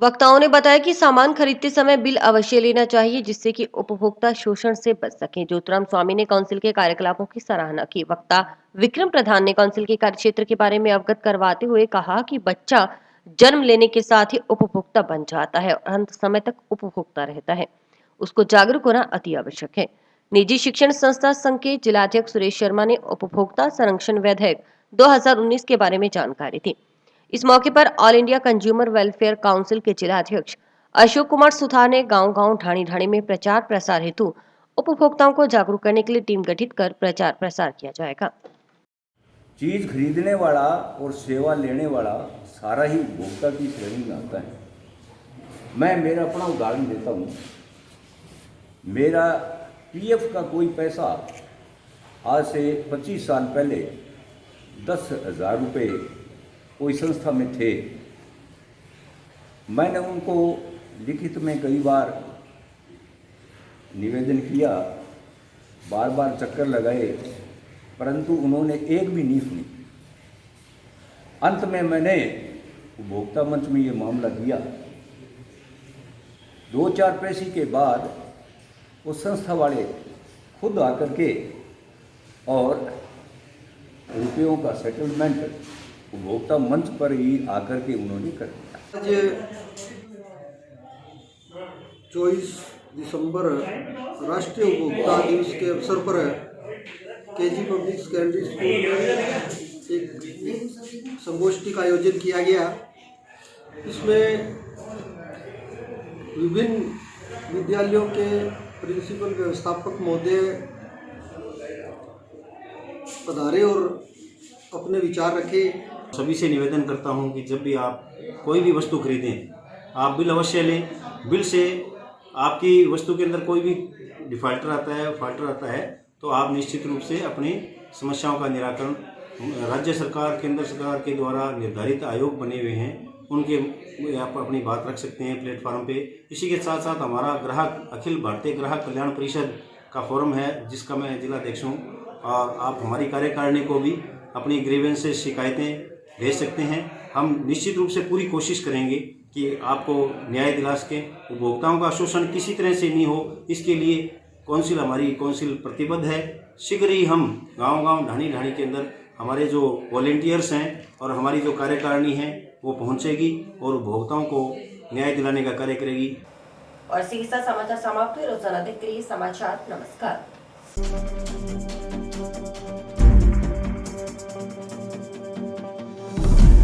वक्ताओं ने बताया कि सामान खरीदते समय बिल अवश्य लेना चाहिए, जिससे कि उपभोक्ता शोषण से बच सके। ज्योतिराम स्वामी ने काउंसिल के कार्यकलापों की सराहना की। वक्ता विक्रम प्रधान ने काउंसिल के कार्यक्षेत्र के बारे में अवगत करवाते हुए कहा कि बच्चा जन्म लेने के साथ ही उपभोक्ता बन जाता है और अंत समय तक उपभोक्ता रहता है। उसको जागरूक होना अति आवश्यक है। निजी शिक्षण संस्था संघ के जिलाध्यक्ष सुरेश शर्मा ने उपभोक्ता संरक्षण विधेयक 2019 के बारे में जानकारी दी। इस मौके पर all India consumer welfare council के जिलाध्यक्ष अशोक कुमार सुथार ने गांव-गांव ढाणी-ढाणी में प्रचार प्रसार हेतु उपभोक्ताओं को जागरूक करने के लिए टीम गठित कर प्रचार प्रसार किया जाएगा। चीज खरीदने वाला और सेवा लेने वाला सारा ही उपभोक्ता की श्रेणी में आता है। मैं मेरा अपना उदाहरण देता हूँ। मेरा पीएफ का कोई पैसा आज से 25 साल पहले 10,000 रुपये कोई संस्था में थे। मैंने उनको लिखित में कई बार निवेदन किया, बार बार चक्कर लगाए, परंतु उन्होंने एक भी नहीं सुनी। अंत में मैंने उपभोक्ता मंच में ये मामला दिया। 2-4 पैसे के बाद वो संस्था वाले खुद आकर के और रुपयों का सेटलमेंट उपभोक्ता मंच पर ही आकर के उन्होंने कर दिया। आज 24 दिसंबर राष्ट्रीय उपभोक्ता दिवस के अवसर पर केजी पब्लिक सेकेंडरी स्कूल में एक संगोष्ठी का आयोजन किया गया। इसमें विभिन्न विद्यालयों के प्रिंसिपल व्यवस्थापक महोदय पधारे और अपने विचार रखे। सभी से निवेदन करता हूं कि जब भी आप कोई भी वस्तु खरीदें, आप बिल अवश्य लें। बिल से आपकी वस्तु के अंदर कोई भी डिफॉल्टर आता है, फॉल्टर आता है, तो आप निश्चित रूप से अपनी समस्याओं का निराकरण राज्य सरकार, केंद्र सरकार के द्वारा निर्धारित आयोग बने हुए हैं, उनके आप अपनी बात रख सकते हैं प्लेटफॉर्म पे। इसी के साथ साथ हमारा ग्राहक अखिल भारतीय ग्राहक कल्याण परिषद का फोरम है, जिसका मैं जिलाध्यक्ष हूँ, और आप हमारी कार्यकारिणी को भी अपनी ग्रीवेंसेस शिकायतें भेज सकते हैं। हम निश्चित रूप से पूरी कोशिश करेंगे कि आपको न्याय दिला सकें, उपभोक्ताओं का शोषण किसी तरह से नहीं हो। इसके लिए हमारी काउंसिल प्रतिबद्ध है। शीघ्र ही हम गांव-गांव, ढाणी-ढाणी के अंदर हमारे जो वॉलेंटियर्स हैं और हमारी जो कार्यकारिणी है वो पहुंचेगी और उपभोक्ताओं को न्याय दिलाने का कार्य करेगी। और सीसा समाचार समाप्त हुए। रोजाना देखते रहिए समाचार। नमस्कार।